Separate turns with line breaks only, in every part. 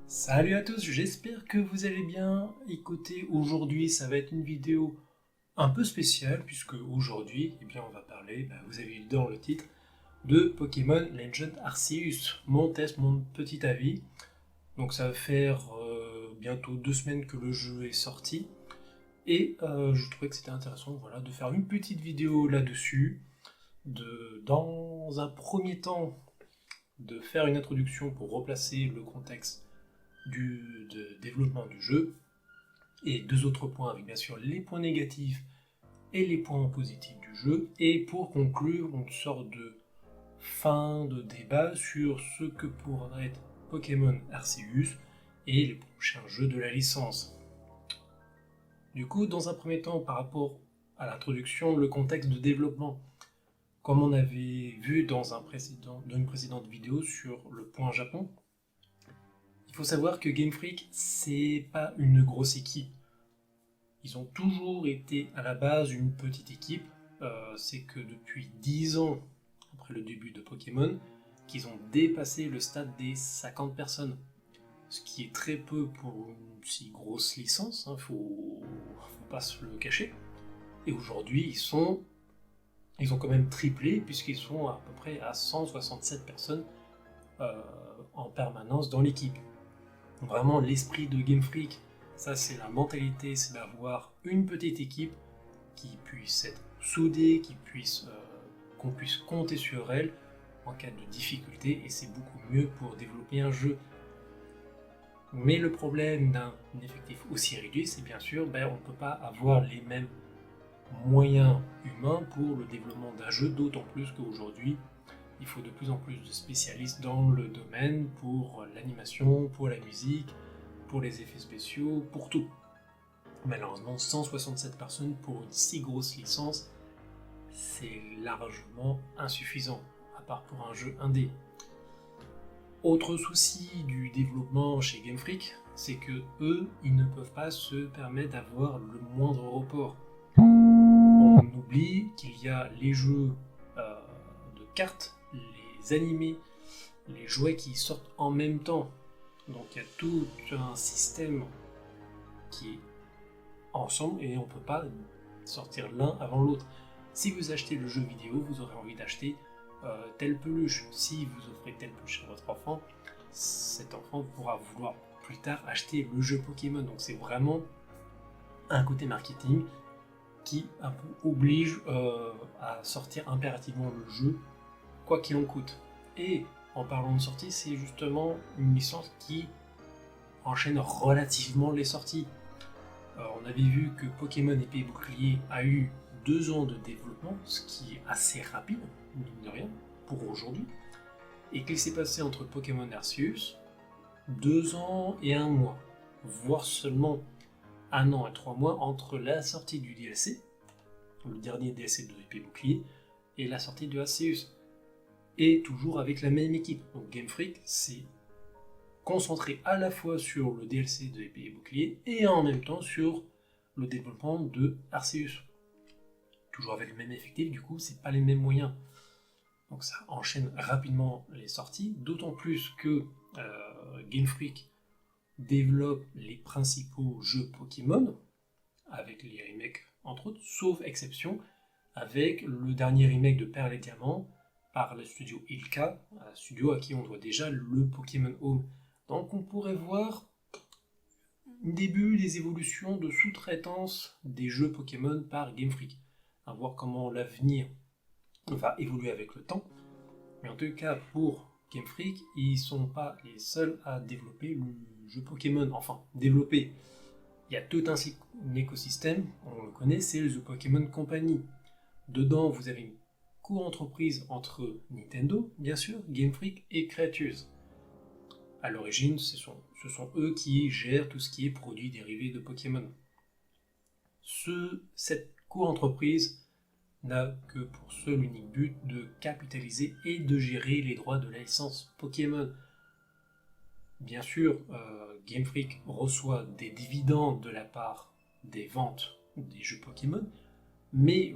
Salut à tous, j'espère que vous allez bien. Écoutez, aujourd'hui ça va être une vidéo un peu spéciale puisque aujourd'hui, on va parler, vous avez vu dans le titre, de Pokémon Legend Arceus, mon test, mon petit avis. Donc ça va faire bientôt 2 semaines que le jeu est sorti et je trouvais que c'était intéressant, voilà, de faire une petite vidéo là-dessus, dans un premier temps, de faire une introduction pour replacer le contexte de développement du jeu, et deux autres points avec bien sûr les points négatifs et les points positifs du jeu, et pour conclure une sorte de fin de débat sur ce que pourrait être Pokémon Arceus et les prochains jeux de la licence. Du coup, dans un premier temps, par rapport à l'introduction, le contexte de développement, comme on avait vu dans une précédente vidéo sur le point Japon, il faut savoir que Game Freak, c'est pas une grosse équipe. Ils ont toujours été à la base une petite équipe. C'est que depuis 10 ans, après le début de Pokémon, qu'ils ont dépassé le stade des 50 personnes. Ce qui est très peu pour une si grosse licence, faut pas se le cacher. Et aujourd'hui, ils ont quand même triplé, puisqu'ils sont à peu près à 167 personnes en permanence dans l'équipe. Vraiment, l'esprit de Game Freak, ça c'est la mentalité, c'est d'avoir une petite équipe qui puisse être soudée, qu'on puisse compter sur elle en cas de difficulté, et c'est beaucoup mieux pour développer un jeu. Mais le problème d'un effectif aussi réduit, c'est bien sûr, on ne peut pas avoir les mêmes moyens humains pour le développement d'un jeu, d'autant plus qu'aujourd'hui, il faut de plus en plus de spécialistes dans le domaine pour l'animation, pour la musique, pour les effets spéciaux, pour tout. Malheureusement, 167 personnes pour une si grosse licence, c'est largement insuffisant, à part pour un jeu indé. Autre souci du développement chez Game Freak, c'est que eux, ils ne peuvent pas se permettre d'avoir le moindre report. On oublie qu'il y a les jeux de cartes, les animés, les jouets qui sortent en même temps. Donc il y a tout un système qui est ensemble et on ne peut pas sortir l'un avant l'autre. Si vous achetez le jeu vidéo, vous aurez envie d'acheter telle peluche. Si vous offrez telle peluche à votre enfant, cet enfant pourra vouloir plus tard acheter le jeu Pokémon. Donc c'est vraiment un côté marketing qui un peu oblige à sortir impérativement le jeu, quoi qu'il en coûte. Et en parlant de sortie, c'est justement une licence qui enchaîne relativement les sorties. On avait vu que Pokémon Épée et Bouclier a eu 2 ans de développement, ce qui est assez rapide, mine de rien, pour aujourd'hui. Et qu'il s'est passé entre Pokémon Arceus 2 ans et 1 mois, voire seulement 1 an et 3 mois entre la sortie du DLC, le dernier DLC de Épée et Bouclier, et la sortie de Arceus. Et toujours avec la même équipe. Donc Game Freak s'est concentré à la fois sur le DLC de Épée et Bouclier et en même temps sur le développement de Arceus. Toujours avec le même effectif, du coup, c'est pas les mêmes moyens. Donc ça enchaîne rapidement les sorties, d'autant plus que Game Freak développe les principaux jeux Pokémon, avec les remakes entre autres, sauf exception, avec le dernier remake de Perle et Diamant, par le studio Ilka, un studio à qui on doit déjà le Pokémon Home. Donc on pourrait voir un début des évolutions de sous-traitance des jeux Pokémon par Game Freak. À voir comment l'avenir va évoluer avec le temps. Mais en tout cas, pour Game Freak, ils ne sont pas les seuls à développer le jeu Pokémon. Enfin, développer. Il y a tout un écosystème, on le connaît, c'est le The Pokémon Company. Dedans, vous avez une co-entreprise entre Nintendo, bien sûr, Game Freak et Creatures. À l'origine, ce sont eux qui gèrent tout ce qui est produits dérivés de Pokémon. Cette co-entreprise n'a que pour seul unique but de capitaliser et de gérer les droits de la licence Pokémon. Bien sûr, Game Freak reçoit des dividendes de la part des ventes des jeux Pokémon, mais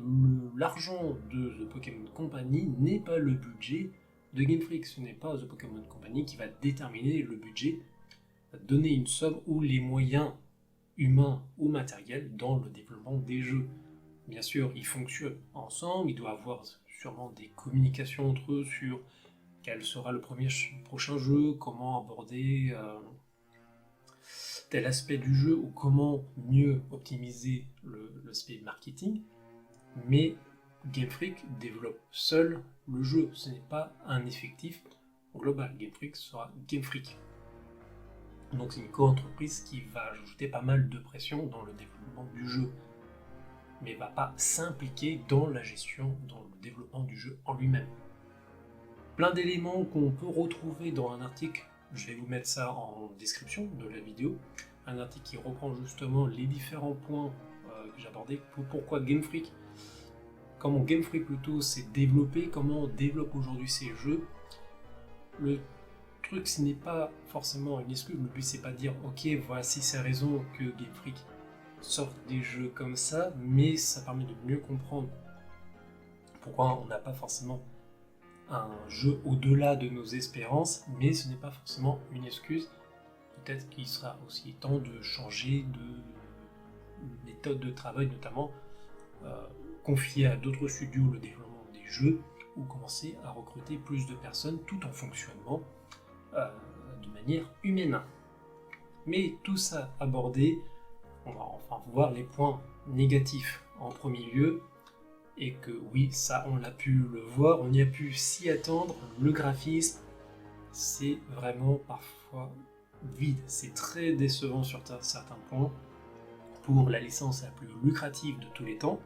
l'argent de The Pokémon Company n'est pas le budget de Game Freak. Ce n'est pas The Pokémon Company qui va déterminer le budget donner une somme ou les moyens humains ou matériels dans le développement des jeux. Bien sûr, ils fonctionnent ensemble, il doit y avoir sûrement des communications entre eux sur quel sera le prochain jeu, comment aborder tel aspect du jeu ou comment mieux optimiser l'aspect marketing. Mais Game Freak développe seul le jeu, ce n'est pas un effectif global. Game Freak sera Game Freak. Donc c'est une co-entreprise qui va ajouter pas mal de pression dans le développement du jeu, mais va pas s'impliquer dans la gestion, dans le développement du jeu en lui-même. Plein d'éléments qu'on peut retrouver dans un article, je vais vous mettre ça en description de la vidéo, un article qui reprend justement les différents points que j'ai abordés, pourquoi Game Freak, comment Game Freak plutôt s'est développé, comment on développe aujourd'hui ses jeux. Le truc, ce n'est pas forcément une excuse, le but c'est pas de dire ok, voici ces raisons que Game Freak sorte des jeux comme ça, mais ça permet de mieux comprendre pourquoi on n'a pas forcément un jeu au-delà de nos espérances, mais ce n'est pas forcément une excuse. Peut-être qu'il sera aussi temps de changer de méthode de travail, notamment confier à d'autres studios le développement des jeux ou commencer à recruter plus de personnes tout en fonctionnement de manière humaine. Mais tout ça abordé, on va enfin voir les points négatifs en premier lieu, et que oui, ça on l'a pu le voir, on y a pu s'y attendre, le graphisme, c'est vraiment parfois vide, c'est très décevant sur certains points. Pour la licence la plus lucrative de tous les temps,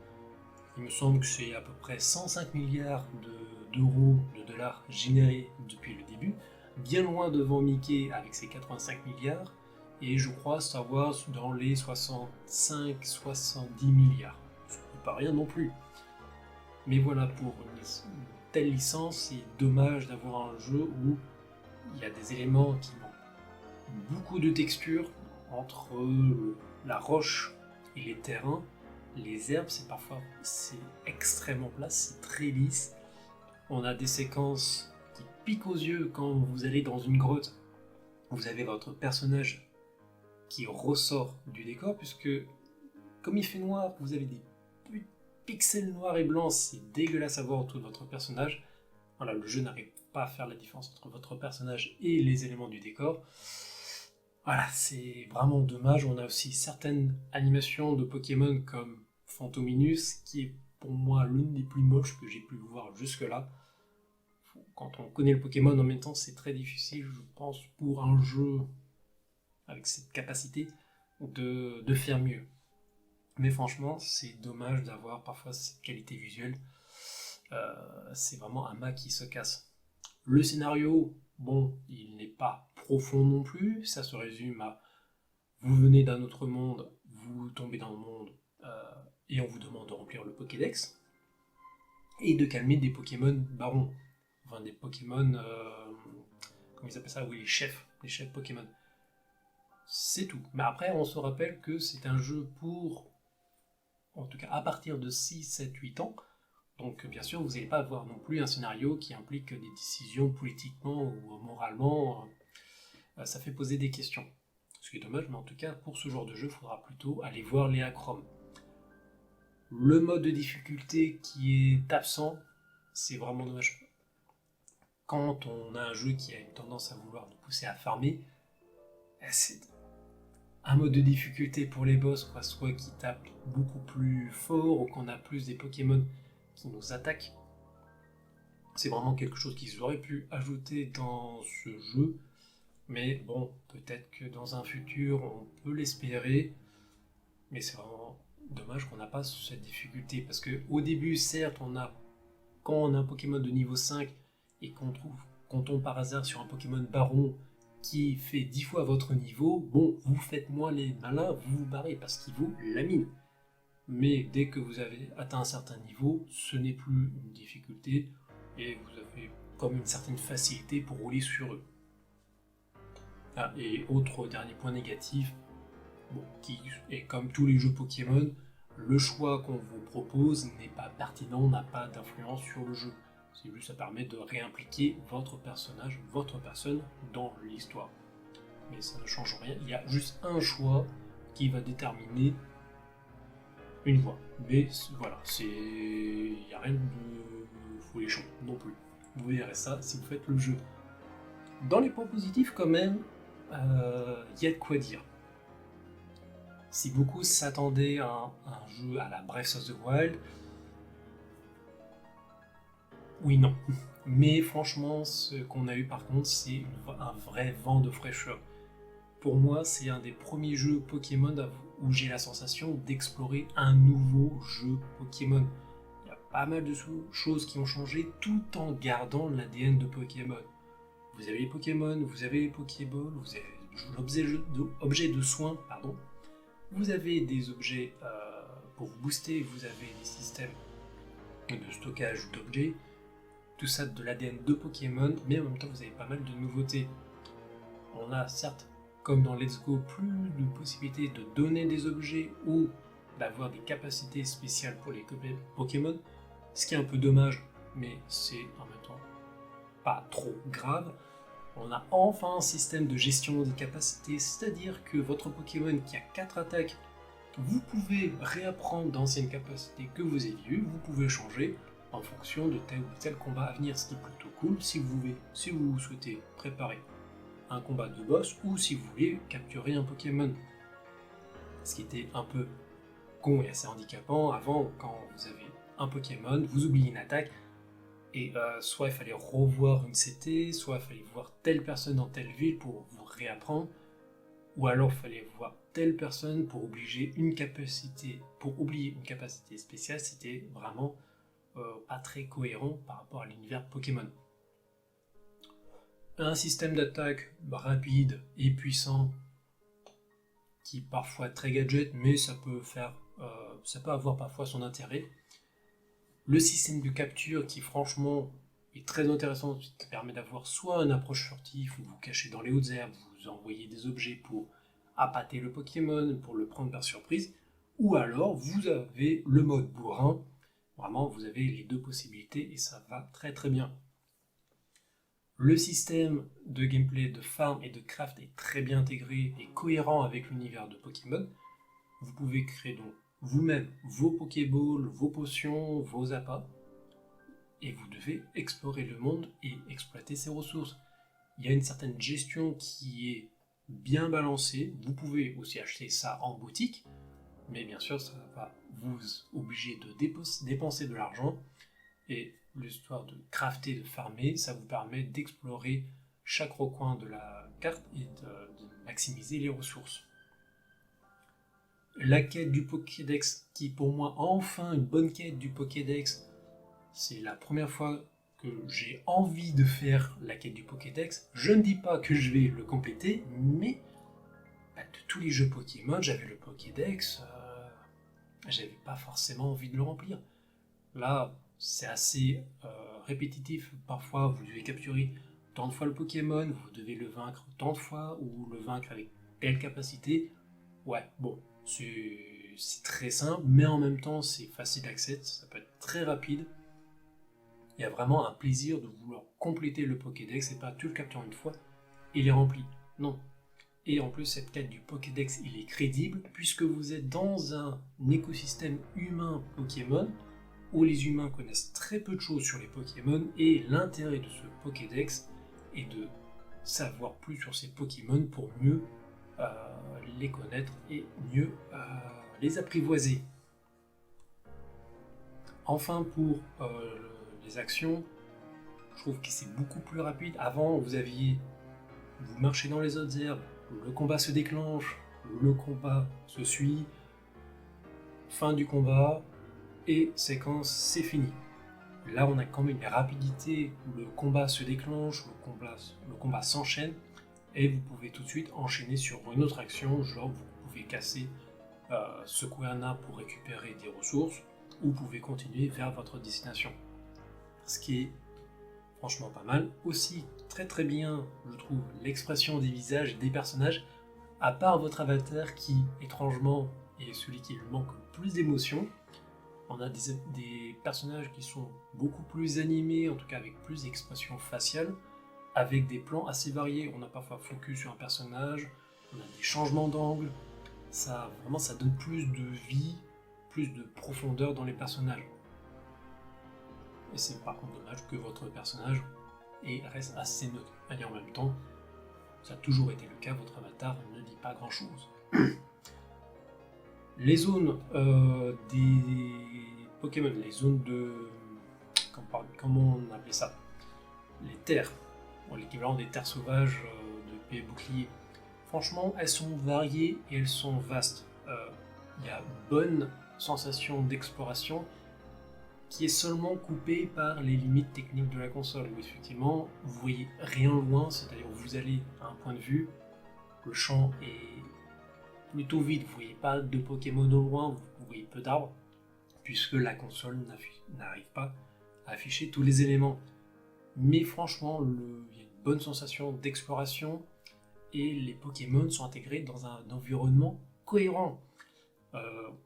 il me semble que c'est à peu près 105 milliards d'euros, de dollars générés depuis le début, bien loin devant Mickey avec ses 85 milliards, et je crois Star Wars dans les 65-70 milliards. Ce n'est pas rien non plus. Mais voilà, pour une telle licence, c'est dommage d'avoir un jeu où il y a des éléments qui manquent. Beaucoup de textures entre la roche et les terrains. Les herbes, c'est extrêmement plat, c'est très lisse. On a des séquences qui piquent aux yeux quand vous allez dans une grotte. Vous avez votre personnage qui ressort du décor, puisque comme il fait noir, vous avez des pixels noirs et blancs, c'est dégueulasse à voir autour de votre personnage. Voilà, le jeu n'arrive pas à faire la différence entre votre personnage et les éléments du décor. Voilà, c'est vraiment dommage. On a aussi certaines animations de Pokémon comme Phantominus, qui est pour moi l'une des plus moches que j'ai pu voir jusque-là. Quand on connaît le Pokémon en même temps, c'est très difficile, je pense, pour un jeu avec cette capacité de faire mieux. Mais franchement, c'est dommage d'avoir parfois cette qualité visuelle. C'est vraiment un mât qui se casse. Le scénario, bon, il n'est pas profond non plus. Ça se résume à vous venez d'un autre monde, vous tombez dans le monde et on vous demande de remplir le Pokédex et de calmer des Pokémon barons. Enfin, des Pokémon, comment ils appellent ça? Oui, les chefs Pokémon. C'est tout. Mais après, on se rappelle que c'est un jeu pour, en tout cas à partir de 6, 7, 8 ans. Donc bien sûr, vous n'allez pas avoir non plus un scénario qui implique des décisions politiquement ou moralement. Ça fait poser des questions. Ce qui est dommage, mais en tout cas, pour ce genre de jeu, il faudra plutôt aller voir les Chrome. Le mode de difficulté qui est absent, c'est vraiment dommage. Quand on a un jeu qui a une tendance à vouloir nous pousser à farmer, c'est un mode de difficulté pour les boss, quoi, soit qui tape beaucoup plus fort ou qu'on a plus des Pokémon qui nous attaquent. C'est vraiment quelque chose qu'ils auraient pu ajouter dans ce jeu, mais bon, peut-être que dans un futur on peut l'espérer, mais c'est vraiment dommage qu'on n'a pas cette difficulté, parce que au début, certes, quand on a un Pokémon de niveau 5 et qu'on tombe par hasard sur un Pokémon Baron qui fait 10 fois votre niveau, bon, vous faites moins les malins, vous vous barrez parce qu'il vous lamine. Mais dès que vous avez atteint un certain niveau, ce n'est plus une difficulté et vous avez comme une certaine facilité pour rouler sur eux. Ah, et autre dernier point négatif, bon, qui est comme tous les jeux Pokémon, le choix qu'on vous propose n'est pas pertinent, n'a pas d'influence sur le jeu. Ça permet de réimpliquer votre personnage, votre personne dans l'histoire. mais ça ne change rien. Il y a juste un choix qui va déterminer une voie. Mais voilà, il n'y a rien de folichon non plus. Vous verrez ça si vous faites le jeu. Dans les points positifs, quand même, il y a de quoi dire. Si beaucoup s'attendaient à un jeu à la Breath of the Wild, oui, non. Mais franchement, ce qu'on a eu par contre, c'est un vrai vent de fraîcheur. Pour moi, c'est un des premiers jeux Pokémon où j'ai la sensation d'explorer un nouveau jeu Pokémon. Il y a pas mal de choses qui ont changé tout en gardant l'ADN de Pokémon. Vous avez les Pokémon, vous avez les Pokéballs, vous avez l'objet de soins, pardon. Vous avez des objets pour vous booster, vous avez des systèmes de stockage d'objets, tout ça de l'ADN de Pokémon, mais en même temps vous avez pas mal de nouveautés. On a certes, comme dans Let's Go, plus de possibilités de donner des objets ou d'avoir des capacités spéciales pour les Pokémon, ce qui est un peu dommage, mais c'est en même temps pas trop grave. On a enfin un système de gestion des capacités, c'est-à-dire que votre Pokémon qui a 4 attaques, vous pouvez réapprendre d'anciennes capacités que vous avez eues, vous pouvez changer en fonction de tel ou tel combat à venir, ce qui est plutôt cool si vous souhaitez préparer un combat de boss ou si vous voulez capturer un Pokémon. Ce qui était un peu con et assez handicapant avant, quand vous avez un Pokémon, vous oubliez une attaque, et soit il fallait revoir une CT, soit il fallait voir telle personne dans telle ville pour vous réapprendre, ou alors il fallait voir telle personne pour oublier une capacité spéciale. C'était vraiment pas très cohérent par rapport à l'univers Pokémon. Un système d'attaque rapide et puissant, qui est parfois très gadget, mais ça peut avoir parfois son intérêt. Le système de capture qui franchement est très intéressant, qui permet d'avoir soit une approche furtive, où vous cachez dans les hautes herbes, vous envoyez des objets pour appâter le Pokémon, pour le prendre par surprise, ou alors vous avez le mode bourrin, vraiment vous avez les deux possibilités et ça va très très bien. Le système de gameplay de farm et de craft est très bien intégré et cohérent avec l'univers de Pokémon. Vous pouvez créer donc vous-même vos Pokéballs, vos potions, vos appâts, et vous devez explorer le monde et exploiter ses ressources. Il y a une certaine gestion qui est bien balancée. Vous pouvez aussi acheter ça en boutique, mais bien sûr ça va vous obliger de dépenser de l'argent, et l'histoire de crafter, de farmer, ça vous permet d'explorer chaque recoin de la carte et de maximiser les ressources. La quête du Pokédex, qui pour moi, enfin une bonne quête du Pokédex, c'est la première fois que j'ai envie de faire la quête du Pokédex. Je ne dis pas que je vais le compléter, mais de tous les jeux Pokémon, j'avais le Pokédex, j'avais pas forcément envie de le remplir. Là, c'est assez répétitif. Parfois, vous devez capturer tant de fois le Pokémon, vous devez le vaincre tant de fois, ou le vaincre avec telle capacité. Ouais, bon, c'est très simple, mais en même temps, c'est facile d'accès, ça peut être très rapide. Il y a vraiment un plaisir de vouloir compléter le Pokédex, et pas tu le captures une fois et il est rempli. Non. Et en plus, cette quête du Pokédex, il est crédible, puisque vous êtes dans un écosystème humain Pokémon, où les humains connaissent très peu de choses sur les Pokémon, et l'intérêt de ce Pokédex est de savoir plus sur ces Pokémon pour mieux les connaître et mieux les apprivoiser. Enfin, pour les actions, je trouve que c'est beaucoup plus rapide. Avant, vous marchez dans les autres herbes, le combat se déclenche, le combat se suit, fin du combat, et séquence, c'est fini. Là, on a quand même une rapidité où le combat se déclenche, le combat s'enchaîne, et vous pouvez tout de suite enchaîner sur une autre action, genre vous pouvez casser secouer un arbre pour récupérer des ressources, ou vous pouvez continuer vers votre destination. Ce qui est franchement pas mal. Aussi, très très bien, je trouve, l'expression des visages des personnages, à part votre avatar qui, étrangement, est celui qui lui manque le plus d'émotion. On a des personnages qui sont beaucoup plus animés, en tout cas avec plus d'expression faciale, avec des plans assez variés. On a parfois focus sur un personnage, on a des changements d'angle, ça donne plus de vie, plus de profondeur dans les personnages. Et c'est par contre dommage que votre personnage reste assez neutre. Et en même temps, ça a toujours été le cas, votre avatar ne dit pas grand chose. Les zones des Pokémon, les zones de... Comment on appelait ça? Les terres, l'équivalent des terres sauvages de P bouclier. Franchement, elles sont variées et elles sont vastes. Il y a une bonne sensation d'exploration qui est seulement coupée par les limites techniques de la console, où effectivement vous voyez rien loin, c'est-à-dire vous allez à un point de vue, le champ est plutôt vide, vous voyez pas de Pokémon au loin, vous voyez peu d'arbres, puisque la console n'arrive pas à afficher tous les éléments. Mais franchement, il y a une bonne sensation d'exploration et les Pokémon sont intégrés dans un environnement cohérent.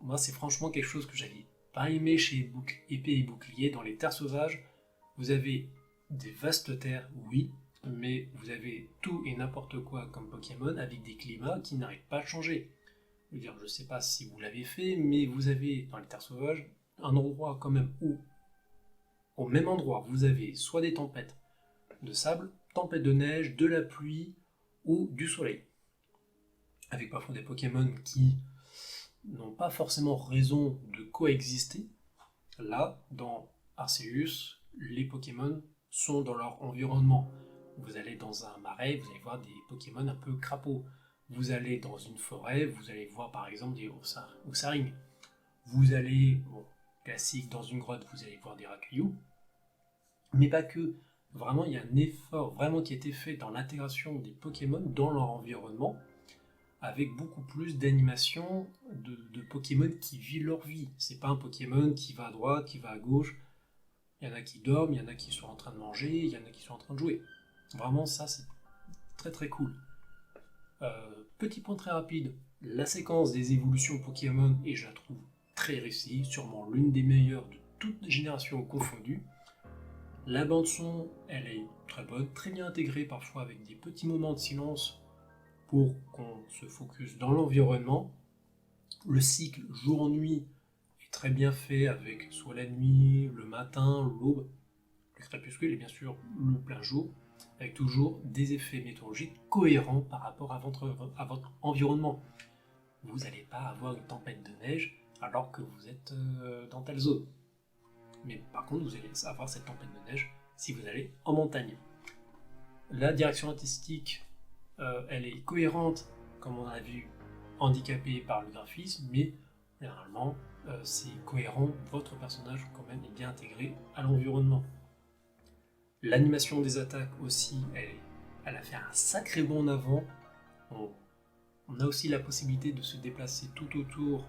Moi, c'est franchement quelque chose que j'avais pas aimé chez Épée et Bouclier. Dans les terres sauvages, vous avez des vastes terres, oui, mais vous avez tout et n'importe quoi comme Pokémon avec des climats qui n'arrêtent pas de changer. Je veux dire, je sais pas si vous l'avez fait, mais vous avez dans les terres sauvages un endroit quand même où, au même endroit, vous avez soit des tempêtes de sable, tempêtes de neige, de la pluie ou du soleil. Avec parfois des Pokémon qui n'ont pas forcément raison de coexister. Là, dans Arceus, les Pokémon sont dans leur environnement. Vous allez dans un marais, vous allez voir des Pokémon un peu crapauds. Vous allez dans une forêt, vous allez voir par exemple des Osaring. Vous allez, classique, dans une grotte, vous allez voir des Racailloux. Mais pas que. Vraiment, il y a un effort vraiment qui a été fait dans l'intégration des Pokémon dans leur environnement, avec beaucoup plus d'animation de Pokémon qui vivent leur vie. C'est pas un Pokémon qui va à droite, qui va à gauche. Il y en a qui dorment, il y en a qui sont en train de manger, il y en a qui sont en train de jouer. Vraiment, ça, c'est très très cool. Petit point très rapide, la séquence des évolutions Pokémon, et je la trouve très réussie, sûrement l'une des meilleures de toutes les générations confondues. La bande son, elle est très bonne, très bien intégrée parfois avec des petits moments de silence pour qu'on se focus dans l'environnement. Le cycle jour-nuit est très bien fait avec soit la nuit, le matin, l'aube, le crépuscule et bien sûr le plein jour, avec toujours des effets météorologiques cohérents par rapport à votre environnement. Vous n'allez pas avoir une tempête de neige alors que vous êtes dans telle zone. Mais par contre, vous allez avoir cette tempête de neige si vous allez en montagne. La direction artistique, elle est cohérente, comme on a vu, handicapée par le graphisme, mais généralement, c'est cohérent, votre personnage quand même est bien intégré à l'environnement. L'animation des attaques aussi, elle a fait un sacré bond en avant. On a aussi la possibilité de se déplacer tout autour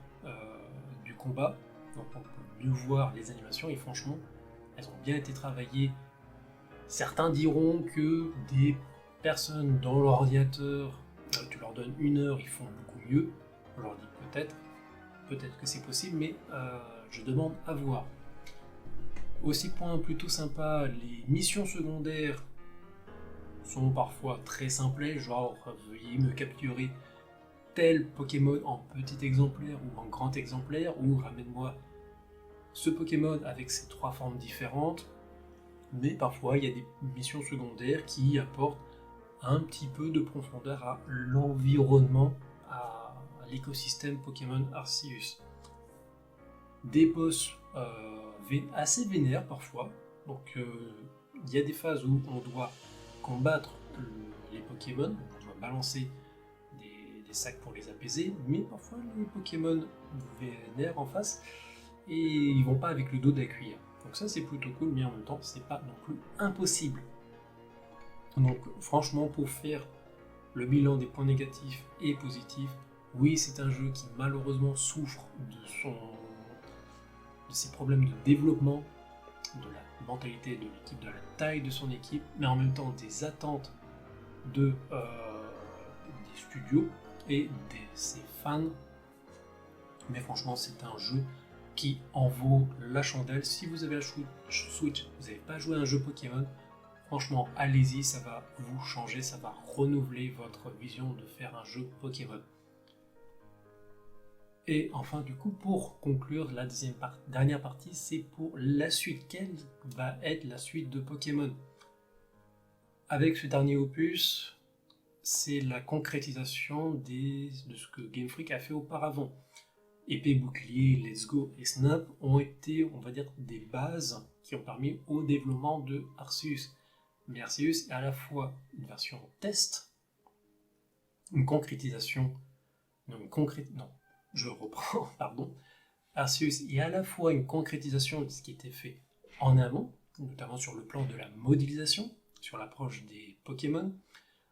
du combat, donc on peut mieux voir les animations et franchement, elles ont bien été travaillées. Certains diront que des personnes dans l'ordinateur, tu leur donnes 1 heure, ils font beaucoup mieux. Je leur dis peut-être que c'est possible, mais je demande à voir. Aussi point plutôt sympa, les missions secondaires sont parfois très simples, genre veuillez me capturer tel Pokémon en petit exemplaire ou en grand exemplaire, ou ramène-moi ce Pokémon avec ses 3 formes différentes. Mais parfois il y a des missions secondaires qui apportent un petit peu de profondeur à l'environnement, à l'écosystème Pokémon Arceus. Des boss assez vénères parfois, donc il y a des phases où on doit combattre les Pokémon, on doit balancer des sacs pour les apaiser, mais parfois les Pokémon vous vénèrent en face et ils vont pas avec le dos de la cuillère. Donc ça c'est plutôt cool, mais en même temps c'est pas non plus impossible. Donc franchement, pour faire le bilan des points négatifs et positifs, oui c'est un jeu qui malheureusement souffre de ses problèmes de développement, de la mentalité de l'équipe, de la taille de son équipe, mais en même temps des attentes des studios et de ses fans. Mais franchement c'est un jeu qui en vaut la chandelle. Si vous avez la Switch, vous n'avez pas joué à un jeu Pokémon, Franchement, allez-y, ça va vous changer, ça va renouveler votre vision de faire un jeu Pokémon. Et enfin, du coup, pour conclure, la dernière partie, c'est pour la suite. Quelle va être la suite de Pokémon? Avec ce dernier opus, c'est la concrétisation de ce que Game Freak a fait auparavant. Épée, bouclier, Let's Go et Snap ont été, on va dire, des bases qui ont permis au développement de Arceus. Mais Arceus est à la fois une version test, une concrétisation, je reprends, pardon. Arceus est à la fois une concrétisation de ce qui était fait en amont, notamment sur le plan de la modélisation, sur l'approche des Pokémon,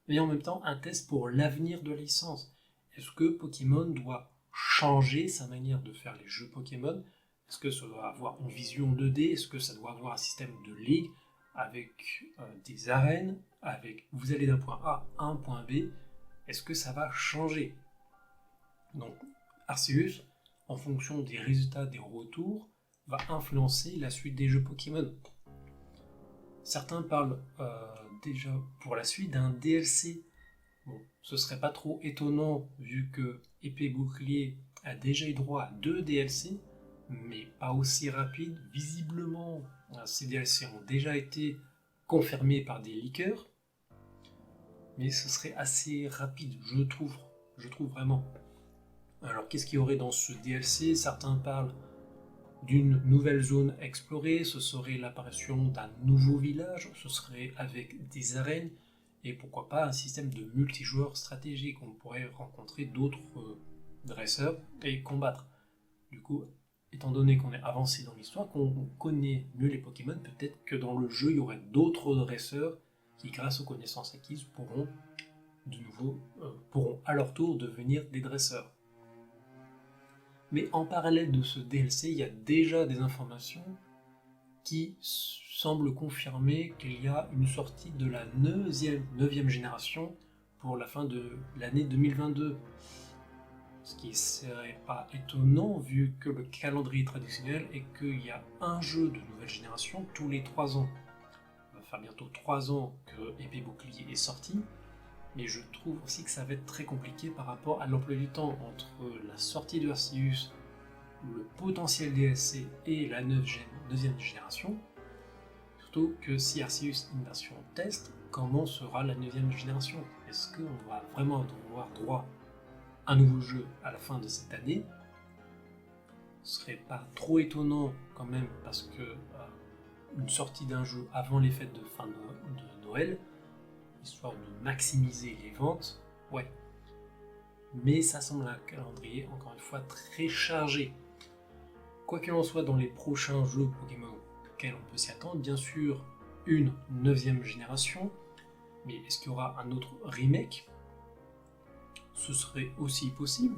mais en même temps un test pour l'avenir de la licence. Est-ce que Pokémon doit changer sa manière de faire les jeux Pokémon? Est-ce que ça doit avoir une vision 2D? Est-ce que ça doit avoir un système de ligue avec des arènes, avec vous allez d'un point A à un point B? Est-ce que ça va changer? Donc Arceus, en fonction des résultats des retours, va influencer la suite des jeux Pokémon. Certains parlent déjà pour la suite d'un DLC. Bon, ce serait pas trop étonnant vu que Épée Bouclier a déjà eu droit à 2 DLC, mais pas aussi rapide. Visiblement, ces DLC ont déjà été confirmés par des leakers, mais ce serait assez rapide, je trouve vraiment. Alors qu'est-ce qu'il y aurait dans ce DLC? Certains parlent d'une nouvelle zone explorée, ce serait l'apparition d'un nouveau village, ce serait avec des arènes, et pourquoi pas un système de multijoueur stratégique, on pourrait rencontrer d'autres dresseurs et combattre. Du coup, étant donné qu'on est avancé dans l'histoire, qu'on connaît mieux les Pokémon, peut-être que dans le jeu il y aurait d'autres dresseurs qui, grâce aux connaissances acquises, pourront à leur tour devenir des dresseurs. Mais en parallèle de ce DLC, il y a déjà des informations qui semblent confirmer qu'il y a une sortie de la 9e génération pour la fin de l'année 2022. Ce qui ne serait pas étonnant vu que le calendrier traditionnel est qu'il y a un jeu de nouvelle génération tous les 3 ans. Ça va faire bientôt 3 ans que Épée Bouclier est sorti. Mais je trouve aussi que ça va être très compliqué par rapport à l'emploi du temps entre la sortie de Arceus, le potentiel DLC et la 9e génération. Surtout que si Arceus est une version test, comment sera la 9e génération? Est-ce qu'on va vraiment avoir droit à un nouveau jeu à la fin de cette année? Ce serait pas trop étonnant quand même parce que une sortie d'un jeu avant les fêtes de fin de Noël, histoire de maximiser les ventes, ouais. Mais ça semble un calendrier, encore une fois, très chargé. Quoi qu'il en soit, dans les prochains jeux Pokémon auxquels on peut s'y attendre, bien sûr, une 9e génération, mais est-ce qu'il y aura un autre remake? Ce serait aussi possible.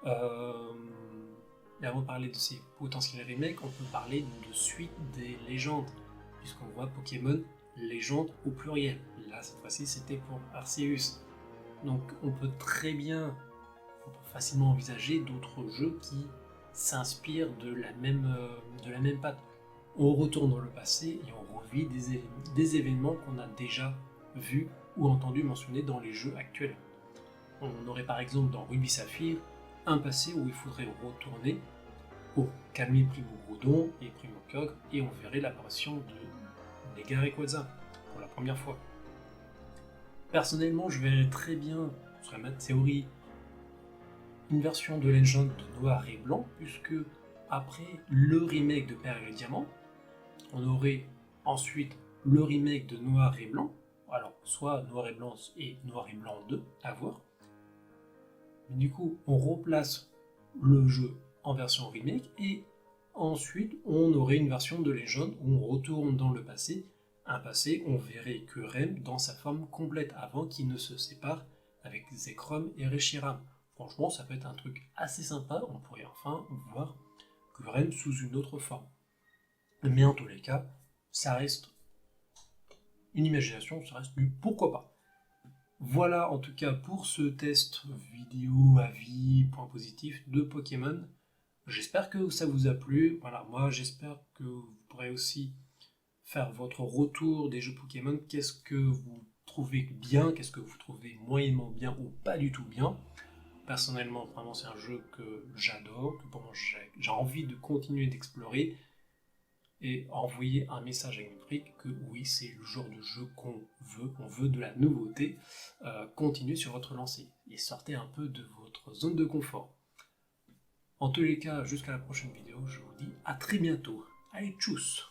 Et avant de parler de ces potentiels remakes, on peut parler de suite des légendes, puisqu'on voit Pokémon légende au pluriel. Là, cette fois-ci, c'était pour Arceus. Donc, on peut facilement envisager d'autres jeux qui s'inspirent de la même patte. On retourne dans le passé et on revit des événements qu'on a déjà vus ou entendus mentionner dans les jeux actuels. On aurait par exemple dans Ruby Saphir un passé où il faudrait retourner pour calmer Primogoudon et Primocog et on verrait l'apparition de Négar Rayquaza pour la première fois. Personnellement, je verrais très bien, ce serait ma théorie, une version de Legend de Noir et Blanc, puisque après le remake de Perle et Diamant, on aurait ensuite le remake de Noir et Blanc, alors soit Noir et Blanc et Noir et Blanc 2, à voir. Mais du coup, on replace le jeu en version remake et ensuite on aurait une version de Legend où on retourne dans le passé, un passé où on verrait Kurem dans sa forme complète avant qu'il ne se sépare avec Zekrom et Reshiram. Franchement, ça peut être un truc assez sympa, on pourrait enfin voir Kurem sous une autre forme. Mais en tous les cas, ça reste une imagination, ça reste du pourquoi pas. Voilà en tout cas pour ce test vidéo, avis, point positif de Pokémon. J'espère que ça vous a plu. Voilà, moi j'espère que vous pourrez aussi faire votre retour des jeux Pokémon. Qu'est-ce que vous trouvez bien, qu'est-ce que vous trouvez moyennement bien ou pas du tout bien. Personnellement, vraiment, c'est un jeu que j'adore, que pour moi j'ai envie de continuer d'explorer et envoyer un message à Game Freak que oui, c'est le genre de jeu qu'on veut, on veut de la nouveauté. Continuez sur votre lancée et sortez un peu de votre zone de confort. En tous les cas, jusqu'à la prochaine vidéo, je vous dis à très bientôt. Allez, tchuss!